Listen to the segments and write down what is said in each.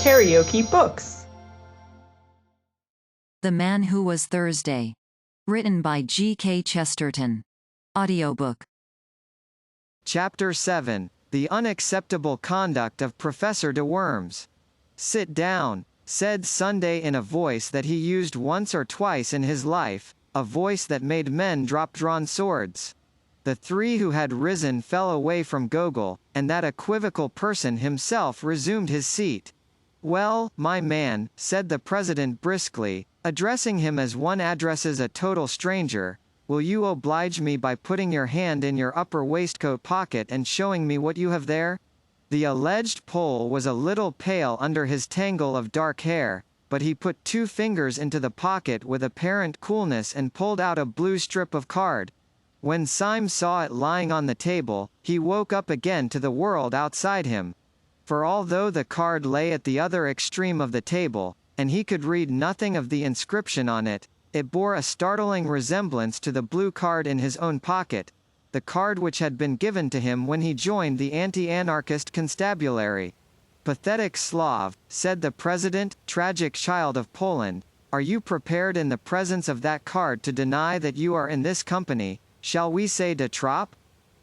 KaraokeBooks. The Man Who Was Thursday. Written by G.K.Chesterton. Audiobook. Chapter 7. The Unacceptable Conduct of Professor de Worms. "Sit down," said Sunday in a voice that he used once or twice in his life, a voice that made men drop drawn swords. The three who had risen fell away from Gogol, and that equivocal person himself resumed his seat. "Well, my man," said the president briskly, addressing him as one addresses a total stranger, "will you oblige me by putting your hand in your upper waistcoat pocket and showing me what you have there?" The alleged Pole was a little pale under his tangle of dark hair, but he put 2 fingers into the pocket with apparent coolness and pulled out a blue strip of card. When Symes saw it lying on the table, he woke up again to the world outside him. For although the card lay at the other extreme of the table, and he could read nothing of the inscription on it, it bore a startling resemblance to the blue card in his own pocket, the card which had been given to him when he joined the anti-anarchist constabulary. "Pathetic Slav," said the president, "tragic child of Poland, are you prepared in the presence of that card to deny that you are in this company, shall we say de trop?"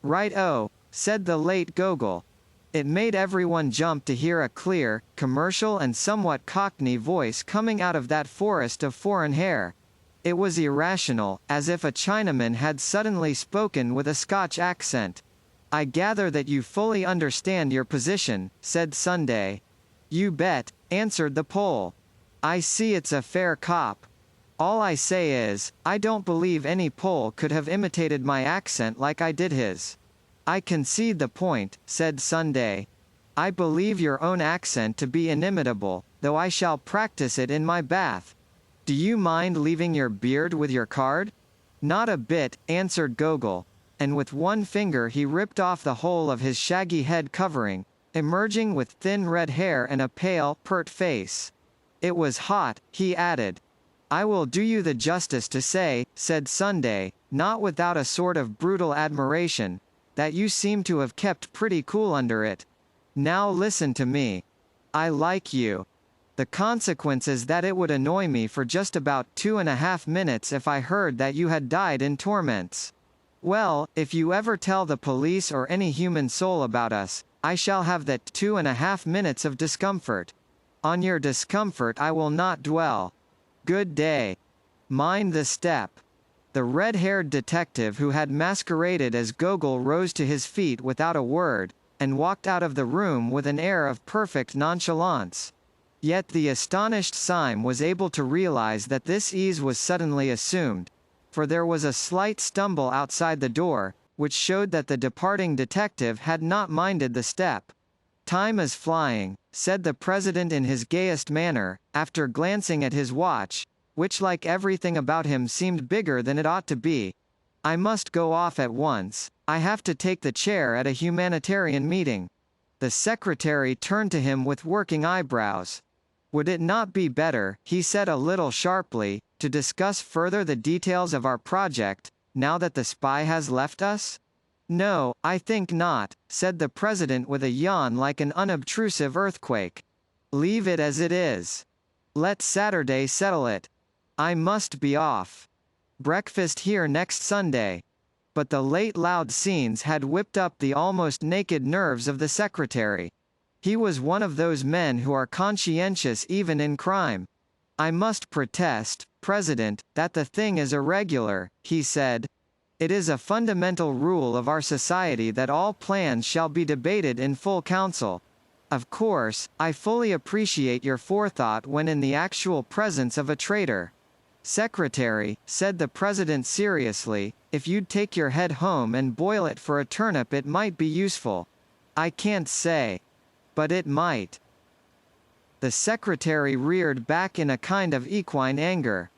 "Right-o," said the late Gogol. It made everyone jump to hear a clear, commercial and somewhat cockney voice coming out of that forest of foreign hair. It was irrational, as if a Chinaman had suddenly spoken with a Scotch accent. "I gather that you fully understand your position," said Sunday. "You bet," answered the Pole. "I see it's a fair cop. All I say is, I don't believe any Pole could have imitated my accent like I did his." "I concede the point," said Sunday. "I believe your own accent to be inimitable, though I shall practice it in my bath. Do you mind leaving your beard with your card?" "Not a bit," answered Gogol, and with one finger he ripped off the whole of his shaggy head covering, emerging with thin red hair and a pale, pert face. "It was hot," he added. "I will do you the justice to say," said Sunday, not without a sort of brutal admiration, "that you seem to have kept pretty cool under it. Now listen to me. I like you. The consequence is that it would annoy me for just about 2.5 minutes if I heard that you had died in torments. Well, if you ever tell the police or any human soul about us, I shall have that 2.5 minutes of discomfort. On your discomfort I will not dwell. Good day. Mind the step." The red-haired detective who had masqueraded as Gogol rose to his feet without a word, and walked out of the room with an air of perfect nonchalance. Yet the astonished Symes was able to realize that this ease was suddenly assumed, for there was a slight stumble outside the door, which showed that the departing detective had not minded the step. "Time is flying," said the president in his gayest manner, after glancing at his watch, which like everything about him seemed bigger than it ought to be. "I must go off at once. I have to take the chair at a humanitarian meeting." The secretary turned to him with working eyebrows. "Would it not be better," he said a little sharply, "to discuss further the details of our project, now that the spy has left us?" "No, I think not," said the president with a yawn like an unobtrusive earthquake. "Leave it as it is. Let Saturday settle it. I must be off. Breakfast here next Sunday." But the late loud scenes had whipped up the almost naked nerves of the secretary. He was one of those men who are conscientious even in crime. "I must protest, President, that the thing is irregular," he said. "It is a fundamental rule of our society that all plans shall be debated in full council. Of course, I fully appreciate your forethought when in the actual presence of a traitor." "Secretary," said the president seriously, "if you'd take your head home and boil it for a turnip it might be useful." "I can't say. But it might." The secretary reared back in a kind of equine anger.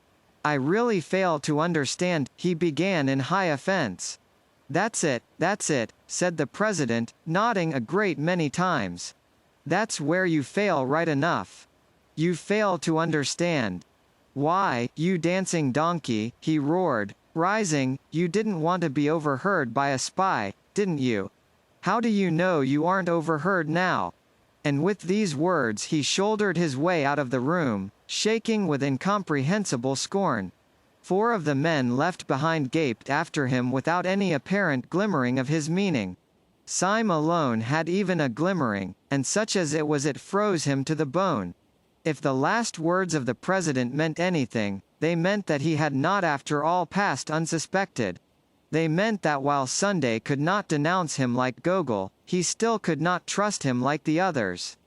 "I really fail to understand," he began in high offense. That's it," said the president, nodding a great many times. "That's where you fail right enough. You fail to understand. Why, you dancing donkey," he roared, rising, "you didn't want to be overheard by a spy, didn't you? How do you know you aren't overheard now? And with these words he shouldered his way out of the room, shaking with incomprehensible scorn. 4 of the men left behind gaped after him without any apparent glimmering of his meaning. Syme alone had even a glimmering, and such as it was it froze him to the bone. If the last words of the president meant anything, they meant that he had not after all passed unsuspected. They meant that while Sunday could not denounce him like Gogol, he still could not trust him like the others.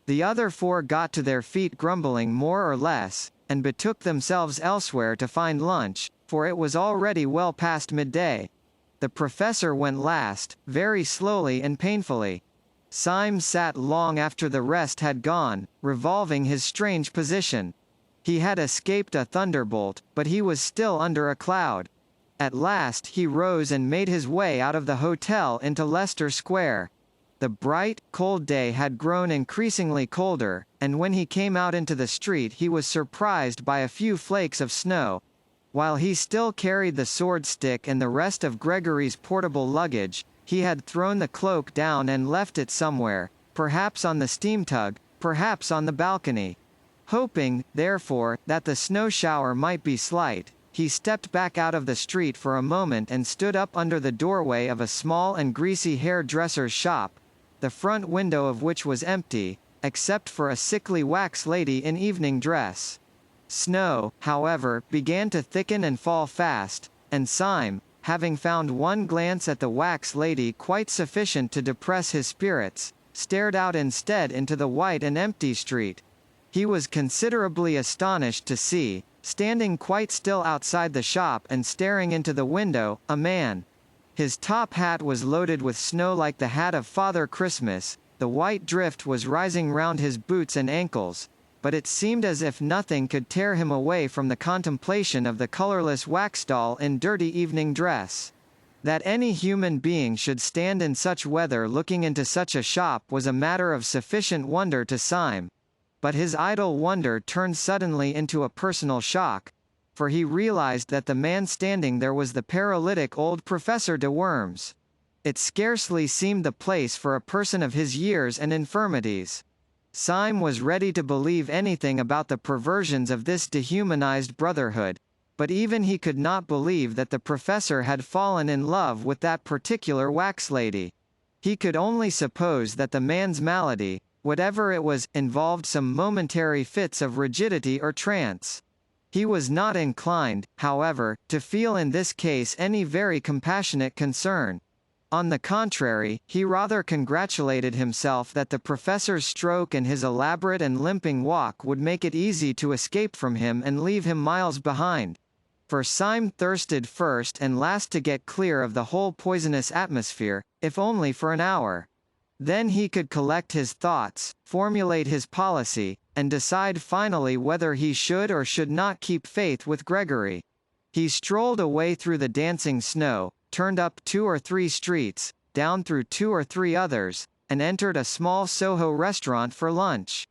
The other 4 got to their feet grumbling more or less, and betook themselves elsewhere to find lunch, for it was already well past midday. The professor went last, very slowly and painfully. Syme sat long after the rest had gone, revolving his strange position. He had escaped a thunderbolt, but he was still under a cloud. At last he rose and made his way out of the hotel into Leicester Square. The bright, cold day had grown increasingly colder, and when he came out into the street he was surprised by a few flakes of snow. While he still carried the sword stick and the rest of Gregory's portable luggage, he had thrown the cloak down and left it somewhere, perhaps on the steam tug, perhaps on the balcony. Hoping, therefore, that the snow shower might be slight, he stepped back out of the street for a moment and stood up under the doorway of a small and greasy hairdresser's shop, the front window of which was empty, except for a sickly wax lady in evening dress. Snow, however, began to thicken and fall fast, and Syme, having found one glance at the wax lady quite sufficient to depress his spirits, stared out instead into the white and empty street. He was considerably astonished to see, standing quite still outside the shop and staring into the window, a man. His top hat was loaded with snow like the hat of Father Christmas, the white drift was rising round his boots and ankles, but it seemed as if nothing could tear him away from the contemplation of the colorless wax doll in dirty evening dress. That any human being should stand in such weather looking into such a shop was a matter of sufficient wonder to Syme. But his idle wonder turned suddenly into a personal shock, for he realized that the man standing there was the paralytic old Professor de Worms. It scarcely seemed the place for a person of his years and infirmities. Syme was ready to believe anything about the perversions of this dehumanized brotherhood, but even he could not believe that the professor had fallen in love with that particular wax lady. He could only suppose that the man's malady, whatever it was, involved some momentary fits of rigidity or trance. He was not inclined, however, to feel in this case any very compassionate concern. On the contrary, he rather congratulated himself that the professor's stroke and his elaborate and limping walk would make it easy to escape from him and leave him miles behind. For Syme thirsted first and last to get clear of the whole poisonous atmosphere, if only for an hour. Then he could collect his thoughts, formulate his policy, and decide finally whether he should or should not keep faith with Gregory. He strolled away through the dancing snow, turned up 2 or 3 streets, down through 2 or 3 others, and entered a small Soho restaurant for lunch.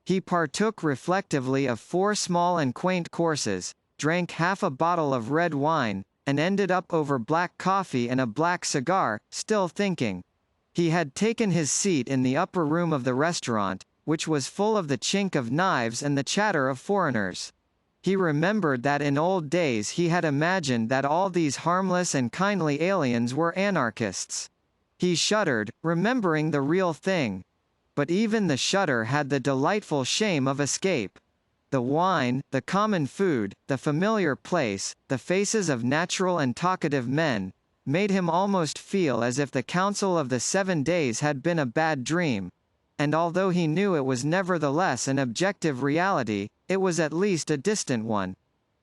He partook reflectively of 4 small and quaint courses, drank half a bottle of red wine, and ended up over black coffee and a black cigar, still thinking. He had taken his seat in the upper room of the restaurant, which was full of the chink of knives and the chatter of foreigners. He remembered that in old days he had imagined that all these harmless and kindly aliens were anarchists. He shuddered, remembering the real thing. But even the shudder had the delightful shame of escape. The wine, the common food, the familiar place, the faces of natural and talkative men, made him almost feel as if the Council of the 7 Days had been a bad dream. And although he knew it was nevertheless an objective reality, it was at least a distant one.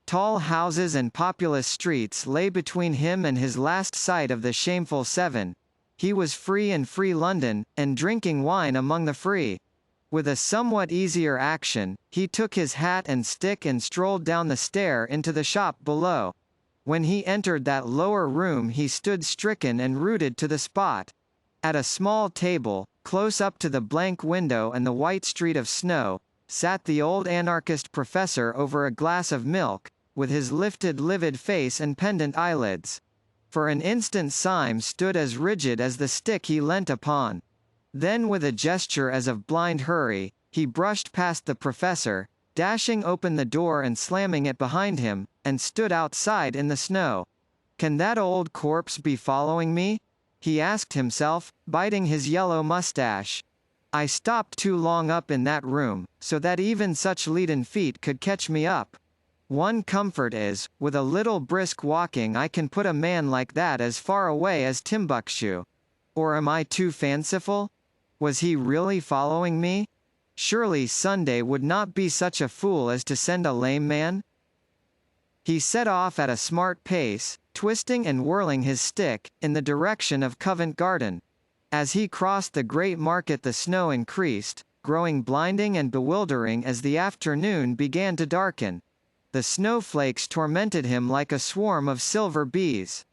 Tall houses and populous streets lay between him and his last sight of the shameful 7. He was free in free London, and drinking wine among the free. With a somewhat easier action, he took his hat and stick and strolled down the stair into the shop below. When he entered that lower room he stood stricken and rooted to the spot. At a small table, close up to the blank window and the white street of snow, sat the old anarchist professor over a glass of milk, with his lifted livid face and pendant eyelids. For an instant Syme stood as rigid as the stick he leant upon. Then with a gesture as of blind hurry, he brushed past the professor, dashing open the door and slamming it behind him, and stood outside in the snow. Can that old corpse be following me? He asked himself, biting his yellow mustache. I stopped too long up in that room, so that even such leaden feet could catch me up. One comfort is, with a little brisk walking I can put a man like that as far away as Timbuktu. Or am I too fanciful? Was he really following me? Surely Sunday would not be such a fool as to send a lame man? He set off at a smart pace, twisting and whirling his stick, in the direction of Covent Garden. As he crossed the great market the snow increased, growing blinding and bewildering as the afternoon began to darken. The snowflakes tormented him like a swarm of silver bees.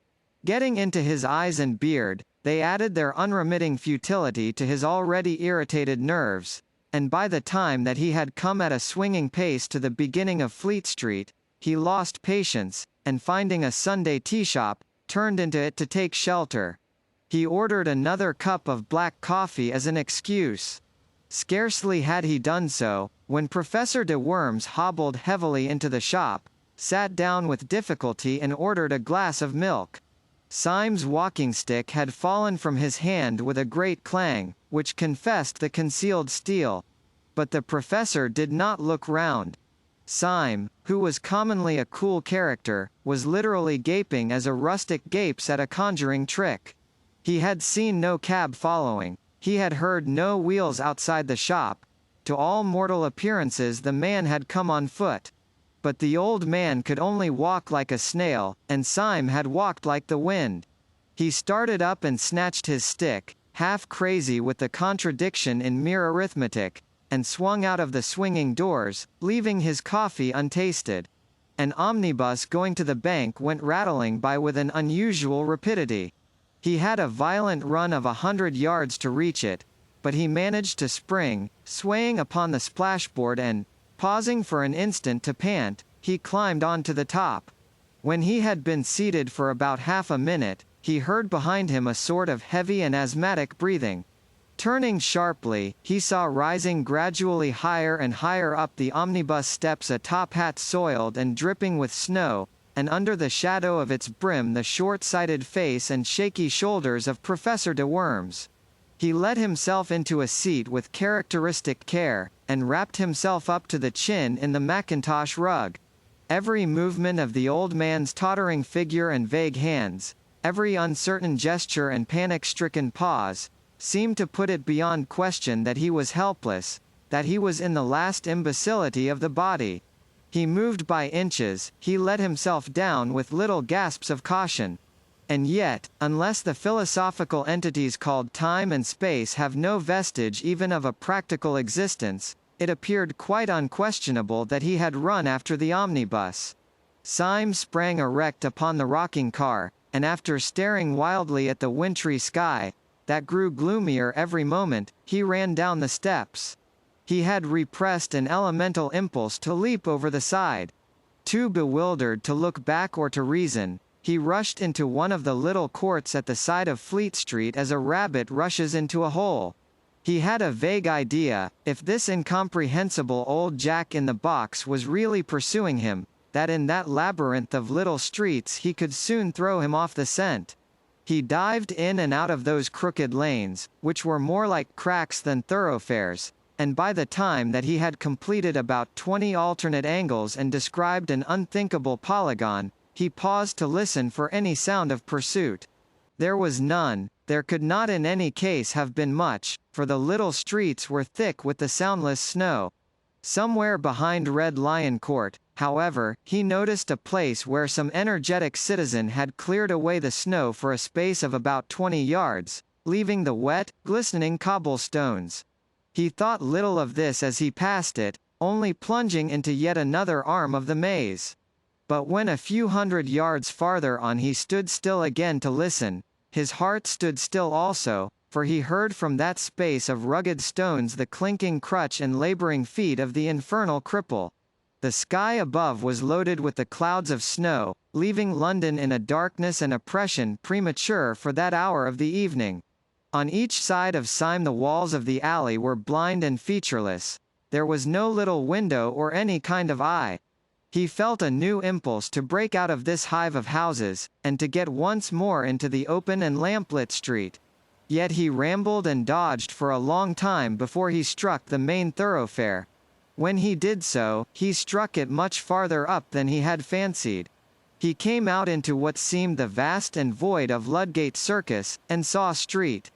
Getting into his eyes and beard, they added their unremitting futility to his already irritated nerves, and by the time that he had come at a swinging pace to the beginning of Fleet Street, he lost patience, and finding a Sunday tea shop, turned into it to take shelter. He ordered another cup of black coffee as an excuse. Scarcely had he done so, when Professor de Worms hobbled heavily into the shop, sat down with difficulty and ordered a glass of milk. Syme's walking stick had fallen from his hand with a great clang, which confessed the concealed steel. But the professor did not look round. Syme, who was commonly a cool character, was literally gaping as a rustic gapes at a conjuring trick. He had seen no cab following. He had heard no wheels outside the shop. To all mortal appearances the man had come on foot. But the old man could only walk like a snail, and Syme had walked like the wind. He started up and snatched his stick, half crazy with the contradiction in mere arithmetic, and swung out of the swinging doors, leaving his coffee untasted. An omnibus going to the bank went rattling by with an unusual rapidity. He had a violent run of 100 yards to reach it, but he managed to spring, swaying upon the splashboard and, pausing for an instant to pant, he climbed on to the top. When he had been seated for about half a minute, he heard behind him a sort of heavy and asthmatic breathing. Turning sharply, he saw rising gradually higher and higher up the omnibus steps a top hat soiled and dripping with snow, and under the shadow of its brim the short-sighted face and shaky shoulders of Professor de Worms. He let himself into a seat with characteristic care, and wrapped himself up to the chin in the mackintosh rug. Every movement of the old man's tottering figure and vague hands, every uncertain gesture and panic-stricken pause, seemed to put it beyond question that he was helpless, that he was in the last imbecility of the body. He moved by inches, he let himself down with little gasps of caution. And yet, unless the philosophical entities called time and space have no vestige even of a practical existence, it appeared quite unquestionable that he had run after the omnibus. Syme sprang erect upon the rocking car, and after staring wildly at the wintry sky, that grew gloomier every moment, he ran down the steps. He had repressed an elemental impulse to leap over the side. Too bewildered to look back or to reason, he rushed into one of the little courts at the side of Fleet Street as a rabbit rushes into a hole. He had a vague idea, if this incomprehensible old Jack-in-the-box was really pursuing him, that in that labyrinth of little streets he could soon throw him off the scent. He dived in and out of those crooked lanes, which were more like cracks than thoroughfares, and by the time that he had completed about 20 alternate angles and described an unthinkable polygon, he paused to listen for any sound of pursuit. There was none. There could not in any case have been much, for the little streets were thick with the soundless snow. Somewhere behind Red Lion Court, however, he noticed a place where some energetic citizen had cleared away the snow for a space of about 20 yards, leaving the wet, glistening cobblestones. He thought little of this as he passed it, only plunging into yet another arm of the maze. But when a few hundred yards farther on he stood still again to listen, his heart stood still also, for he heard from that space of rugged stones the clinking crutch and laboring feet of the infernal cripple. The sky above was loaded with the clouds of snow, leaving London in a darkness and oppression premature for that hour of the evening. On each side of Syme the walls of the alley were blind and featureless. There was no little window or any kind of eye. He felt a new impulse to break out of this hive of houses, and to get once more into the open and lamplit street. Yet he rambled and dodged for a long time before he struck the main thoroughfare. When he did so, he struck it much farther up than he had fancied. He came out into what seemed the vast and void of Ludgate Circus, and saw St.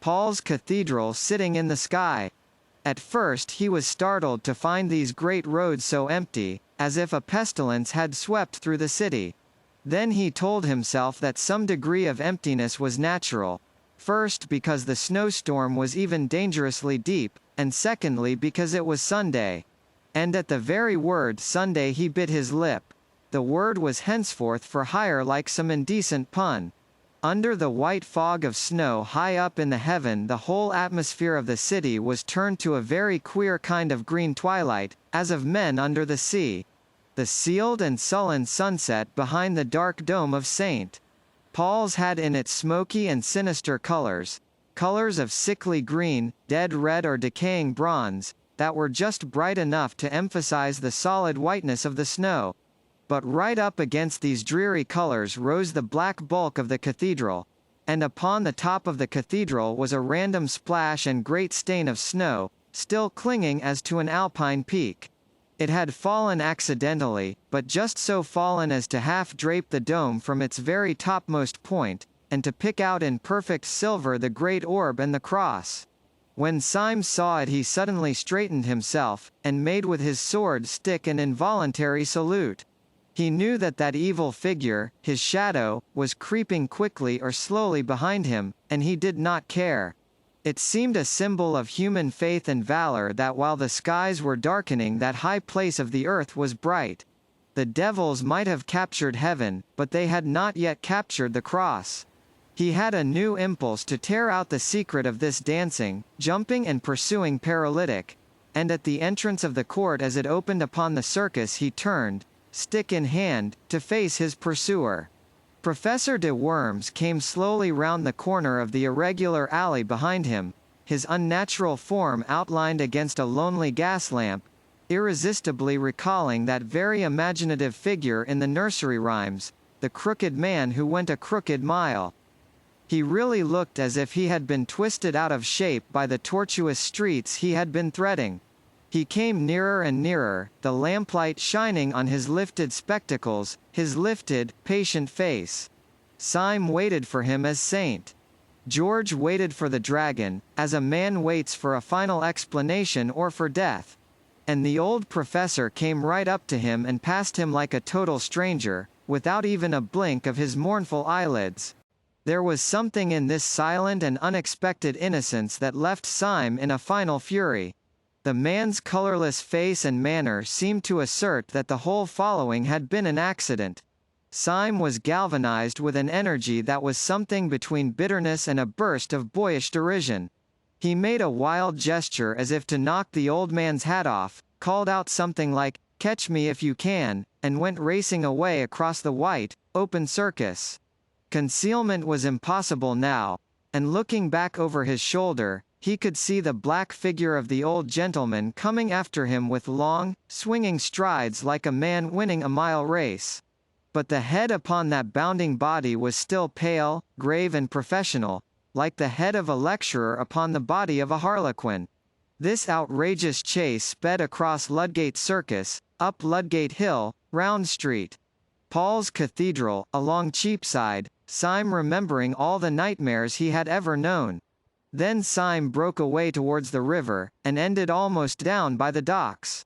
Paul's Cathedral sitting in the sky. At first he was startled to find these great roads so empty, as if a pestilence had swept through the city. Then he told himself that some degree of emptiness was natural. First because the snowstorm was even dangerously deep, and secondly because it was Sunday. And at the very word Sunday he bit his lip. The word was henceforth for hire like some indecent pun. Under the white fog of snow high up in the heaven, the whole atmosphere of the city was turned to a very queer kind of green twilight, as of men under the sea. The sealed and sullen sunset behind the dark dome of St. Paul's had in it smoky and sinister colors of sickly green, dead red or decaying bronze, that were just bright enough to emphasize the solid whiteness of the snow. But right up against these dreary colors rose the black bulk of the cathedral, and upon the top of the cathedral was a random splash and great stain of snow, still clinging as to an alpine peak. It had fallen accidentally, but just so fallen as to half drape the dome from its very topmost point, and to pick out in perfect silver the great orb and the cross. When Syme saw it he suddenly straightened himself, and made with his sword stick an involuntary salute. He knew that that evil figure, his shadow, was creeping quickly or slowly behind him, and he did not care. It seemed a symbol of human faith and valor that while the skies were darkening that high place of the earth was bright. The devils might have captured heaven, but they had not yet captured the cross. He had a new impulse to tear out the secret of this dancing, jumping and pursuing paralytic, and at the entrance of the court as it opened upon the circus he turned, stick in hand, to face his pursuer. Professor de Worms came slowly round the corner of the irregular alley behind him, his unnatural form outlined against a lonely gas lamp, irresistibly recalling that very imaginative figure in the nursery rhymes, the crooked man who went a crooked mile. He really looked as if he had been twisted out of shape by the tortuous streets he had been threading. He came nearer and nearer, the lamplight shining on his lifted spectacles, his lifted, patient face. Syme waited for him as St. George waited for the dragon, as a man waits for a final explanation or for death. And the old professor came right up to him and passed him like a total stranger, without even a blink of his mournful eyelids. There was something in this silent and unexpected innocence that left Syme in a final fury. The man's colorless face and manner seemed to assert that the whole following had been an accident. Syme was galvanized with an energy that was something between bitterness and a burst of boyish derision. He made a wild gesture as if to knock the old man's hat off, called out something like, "Catch me if you can," and went racing away across the white, open circus. Concealment was impossible now, and looking back over his shoulder, he could see the black figure of the old gentleman coming after him with long, swinging strides like a man winning a mile race. But the head upon that bounding body was still pale, grave and professional, like the head of a lecturer upon the body of a harlequin. This outrageous chase sped across Ludgate Circus, up Ludgate Hill, round St. Paul's Cathedral, along Cheapside, Syme remembering all the nightmares he had ever known. Then Syme broke away towards the river, and ended almost down by the docks.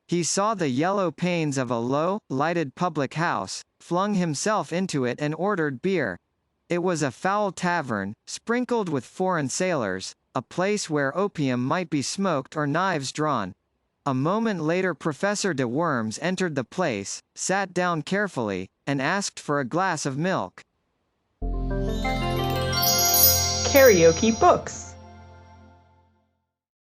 He saw the yellow panes of a low, lighted public house, flung himself into it and ordered beer. It was a foul tavern, sprinkled with foreign sailors, a place where opium might be smoked or knives drawn. A moment later Professor de Worms entered the place, sat down carefully, and asked for a glass of milk. KaraokeBooks.